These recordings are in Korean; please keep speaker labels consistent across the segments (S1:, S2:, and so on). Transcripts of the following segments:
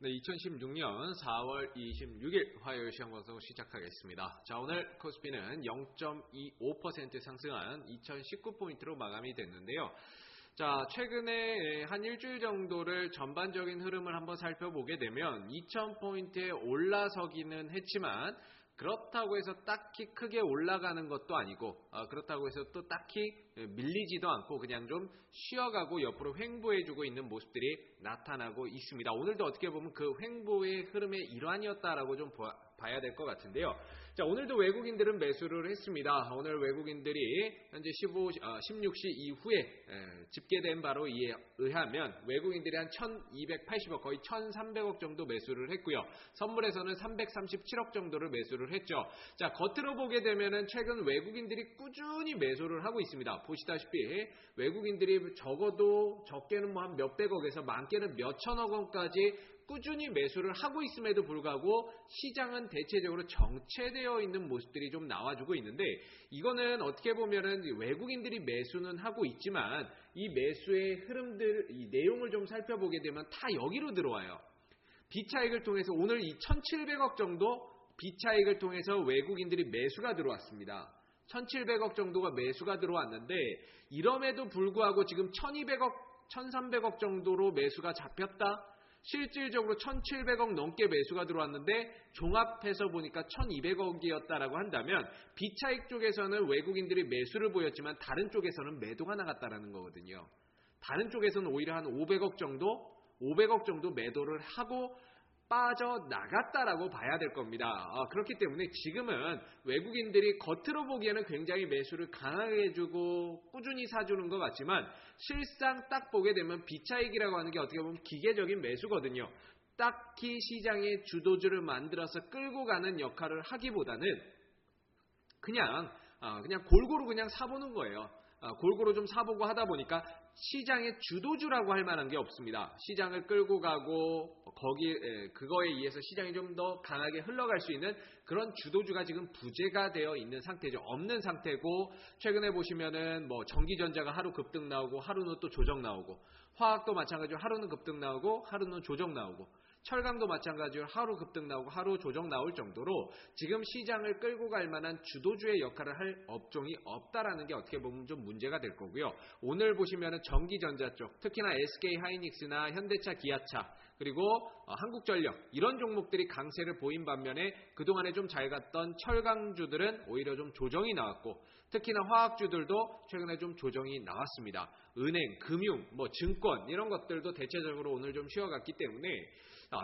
S1: 네, 2016년 4월 26일 화요일 시황방송 시작하겠습니다. 자, 오늘 코스피는 0.25% 상승한 2019포인트로 마감이 됐는데요. 자, 최근에 한 일주일 정도를 전반적인 흐름을 한번 살펴보게 되면 2000포인트에 올라서기는 했지만 그렇다고 해서 딱히 크게 올라가는 것도 아니고 그렇다고 해서 또 딱히 밀리지도 않고 그냥 좀 쉬어가고 옆으로 횡보해주고 있는 모습들이 나타나고 있습니다. 오늘도 어떻게 보면 그 횡보의 흐름의 일환이었다라고 좀 봐야 될 것 같은데요. 자, 오늘도 외국인들은 매수를 했습니다. 오늘 외국인들이 현재 16시 이후에 집계된 바로 이에 의하면 외국인들이 한 1280억 거의 1300억 정도 매수를 했고요. 선물에서는 337억 정도를 매수를 했죠. 자, 겉으로 보게 되면은 최근 외국인들이 꾸준히 매수를 하고 있습니다. 보시다시피 외국인들이 적어도 적게는 뭐 한 몇백억에서 많게는 몇천억 원까지 꾸준히 매수를 하고 있음에도 불구하고 시장은 대체적으로 정체되어 있는 모습들이 좀 나와주고 있는데, 이거는 어떻게 보면은 외국인들이 매수는 하고 있지만 이 매수의 흐름들, 이 내용을 좀 살펴보게 되면 다 여기로 들어와요. 비차익을 통해서 오늘 이 1700억 정도 비차익을 통해서 외국인들이 매수가 들어왔습니다. 1700억 정도가 매수가 들어왔는데, 이럼에도 불구하고 지금 1200억, 1300억 정도로 매수가 잡혔다? 실질적으로 1700억 넘게 매수가 들어왔는데 종합해서 보니까 1200억이었다라고 한다면 비차익 쪽에서는 외국인들이 매수를 보였지만 다른 쪽에서는 매도가 나갔다라는 거거든요. 다른 쪽에서는 오히려 한 500억 정도 매도를 하고 빠져나갔다라고 봐야 될 겁니다. 그렇기 때문에 지금은 외국인들이 겉으로 보기에는 굉장히 매수를 강하게 해주고 꾸준히 사주는 것 같지만 실상 딱 보게 되면 비차익이라고 하는 게 어떻게 보면 기계적인 매수거든요. 딱히 시장의 주도주를 만들어서 끌고 가는 역할을 하기보다는 그냥 골고루 그냥 사보는 거예요. 골고루 좀 사보고 하다 보니까 시장의 주도주라고 할 만한 게 없습니다. 시장을 끌고 가고 그거에 의해서 시장이 좀 더 강하게 흘러갈 수 있는 그런 주도주가 지금 부재가 되어 있는 상태죠. 없는 상태고, 최근에 보시면은 뭐 전기전자가 하루 급등 나오고 하루는 또 조정 나오고, 화학도 마찬가지로 하루는 급등 나오고 하루는 조정 나오고, 철강도 마찬가지로 하루 급등 나오고 하루 조정 나올 정도로 지금 시장을 끌고 갈 만한 주도주의 역할을 할 업종이 없다라는 게 어떻게 보면 좀 문제가 될 거고요. 오늘 보시면은 전기전자 쪽, 특히나 SK 하이닉스나 현대차, 기아차, 그리고 한국전력 이런 종목들이 강세를 보인 반면에 그동안에 좀 잘 갔던 철강주들은 오히려 좀 조정이 나왔고, 특히나 화학주들도 최근에 좀 조정이 나왔습니다. 은행, 금융, 증권 이런 것들도 대체적으로 오늘 좀 쉬어갔기 때문에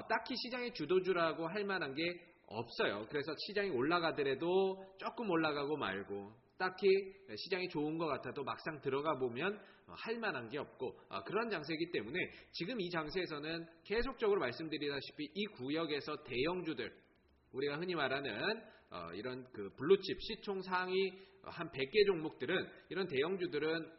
S1: 딱히 시장의 주도주라고 할 만한 게 없어요. 그래서 시장이 올라가더라도 조금 올라가고 말고, 딱히 시장이 좋은 것 같아도 막상 들어가 보면 할 만한 게 없고, 그런 장세이기 때문에 지금 이 장세에서는 계속적으로 말씀드리다시피 이 구역에서 대형주들, 우리가 흔히 말하는 이런 그 블루칩 시총 상위 한 100개 종목들은, 이런 대형주들은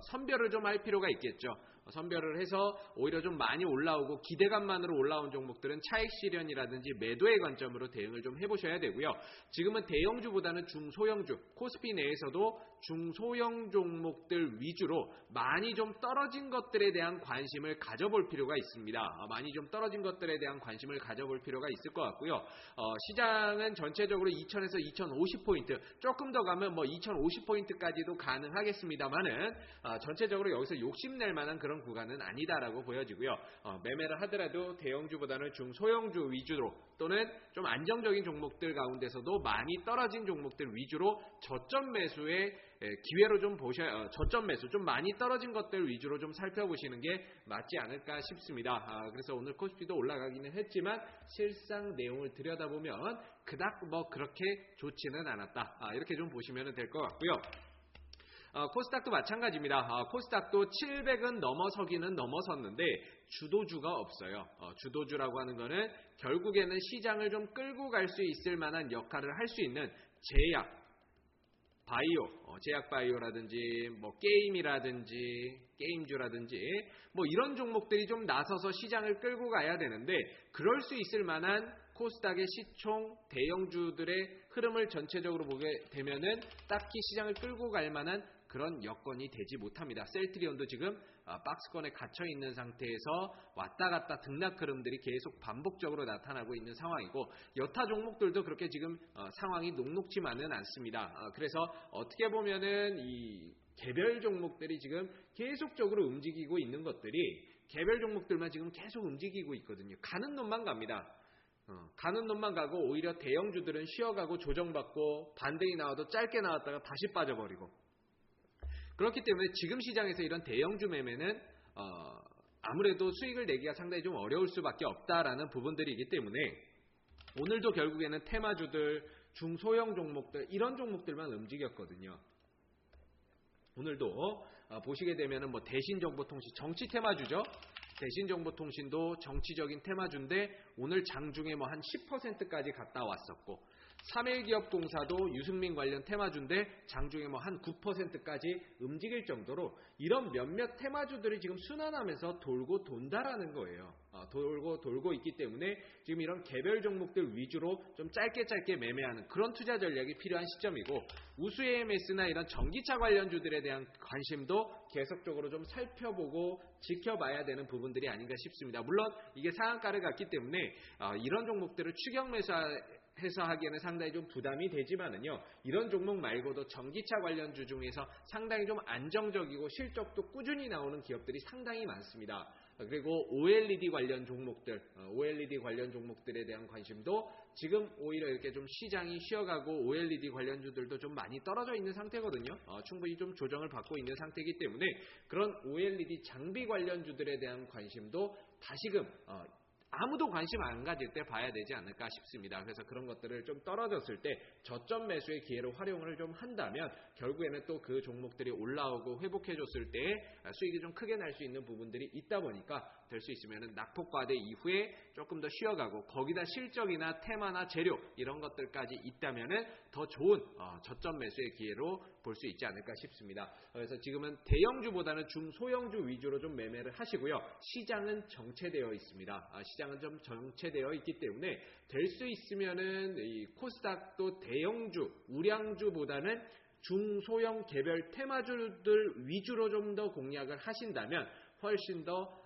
S1: 선별을 좀 할 필요가 있겠죠. 선별을 해서 오히려 좀 많이 올라오고 기대감만으로 올라온 종목들은 차익 실현이라든지 매도의 관점으로 대응을 좀 해보셔야 되고요. 지금은 대형주보다는 중소형주, 코스피 내에서도 중소형 종목들 위주로 많이 좀 떨어진 것들에 대한 관심을 가져볼 필요가 있습니다. 많이 좀 떨어진 것들에 대한 관심을 가져볼 필요가 있을 것 같고요. 시장은 전체적으로 2000에서 2050포인트, 조금 더 가면 2050포인트까지도 가능하겠습니다만은 전체적으로 여기서 욕심낼 만한 그런 구간은 아니다라고 보여지고요. 매매를 하더라도 대형주보다는 중소형주 위주로, 또는 좀 안정적인 종목들 가운데서도 많이 떨어진 종목들 위주로 저점 매수의 기회로 좀 저점 매수, 좀 많이 떨어진 것들 위주로 좀 살펴보시는 게 맞지 않을까 싶습니다. 그래서 오늘 코스피도 올라가기는 했지만 실상 내용을 들여다보면 그닥 그렇게 좋지는 않았다. 이렇게 좀 보시면 될 것 같고요. 코스닥도 마찬가지입니다. 코스닥도 700은 넘어서기는 넘어섰는데 주도주가 없어요. 주도주라고 하는 거는 결국에는 시장을 좀 끌고 갈 수 있을 만한 역할을 할 수 있는 제약 바이오라든지 게임이라든지 게임주라든지 이런 종목들이 좀 나서서 시장을 끌고 가야 되는데, 그럴 수 있을 만한 코스닥의 시총 대형주들의 흐름을 전체적으로 보게 되면은 딱히 시장을 끌고 갈 만한 그런 여건이 되지 못합니다. 셀트리온도 지금 박스권에 갇혀 있는 상태에서 왔다 갔다 등락 흐름들이 계속 반복적으로 나타나고 있는 상황이고 여타 종목들도 그렇게 지금 상황이 녹록지만은 않습니다. 그래서 어떻게 보면은 이 개별 종목들이 지금 계속적으로 움직이고 있는 것들이 개별 종목들만 지금 계속 움직이고 있거든요. 가는 놈만 갑니다. 가는 놈만 가고 오히려 대형주들은 쉬어가고 조정받고 반등이 나와도 짧게 나왔다가 다시 빠져버리고 그렇기 때문에 지금 시장에서 이런 대형주 매매는 아무래도 수익을 내기가 상당히 좀 어려울 수밖에 없다라는 부분들이기 때문에 오늘도 결국에는 테마주들, 중소형 종목들 이런 종목들만 움직였거든요. 오늘도 보시게 되면은 뭐 대신정보통신 정치 테마주죠. 대신정보통신도 정치적인 테마주인데 오늘 장중에 뭐 한 10%까지 갔다 왔었고 3일기업공사도 유승민 관련 테마주인데 장중에 뭐 한 9%까지 움직일 정도로 이런 몇몇 테마주들이 지금 순환하면서 돌고 돈다라는 거예요. 돌고 있기 때문에 지금 이런 개별 종목들 위주로 좀 짧게 매매하는 그런 투자 전략이 필요한 시점이고 우수 AMS나 이런 전기차 관련주들에 대한 관심도 계속적으로 좀 살펴보고 지켜봐야 되는 부분들이 아닌가 싶습니다. 물론 이게 상한가를 갔기 때문에 이런 종목들을 추격 매수해서 하기에는 상당히 좀 부담이 되지만은요. 이런 종목 말고도 전기차 관련주 중에서 상당히 좀 안정적이고 실적도 꾸준히 나오는 기업들이 상당히 많습니다. 그리고 OLED 관련 종목들, OLED 관련 종목들에 대한 관심도 지금 오히려 이렇게 좀 시장이 쉬어가고 OLED 관련주들도 좀 많이 떨어져 있는 상태거든요. 충분히 좀 조정을 받고 있는 상태이기 때문에 그런 OLED 장비 관련주들에 대한 관심도 다시금 아무도 관심 안 가질 때 봐야 되지 않을까 싶습니다. 그래서 그런 것들을 좀 떨어졌을 때 저점 매수의 기회로 활용을 좀 한다면 결국에는 또 그 종목들이 올라오고 회복해줬을 때 수익이 좀 크게 날 수 있는 부분들이 있다 보니까 될 수 있으면 낙폭과대 이후에 조금 더 쉬어가고 거기다 실적이나 테마나 재료 이런 것들까지 있다면은 더 좋은 저점 매수의 기회로 볼 수 있지 않을까 싶습니다. 그래서 지금은 대형주보다는 중소형주 위주로 좀 매매를 하시고요. 시장은 정체되어 있습니다. 시장은 좀 정체되어 있기 때문에 될 수 있으면은 이 코스닥도 대형주, 우량주보다는 중소형 개별 테마주들 위주로 좀 더 공략을 하신다면 훨씬 더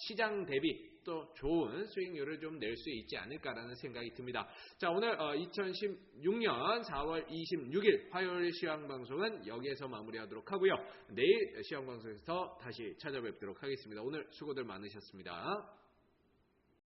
S1: 시장 대비 또 좋은 수익률을 좀 낼 수 있지 않을까라는 생각이 듭니다. 자, 오늘 2016년 4월 26일 화요일 시황방송은 여기에서 마무리하도록 하고요. 내일 시황방송에서 다시 찾아뵙도록 하겠습니다. 오늘 수고들 많으셨습니다.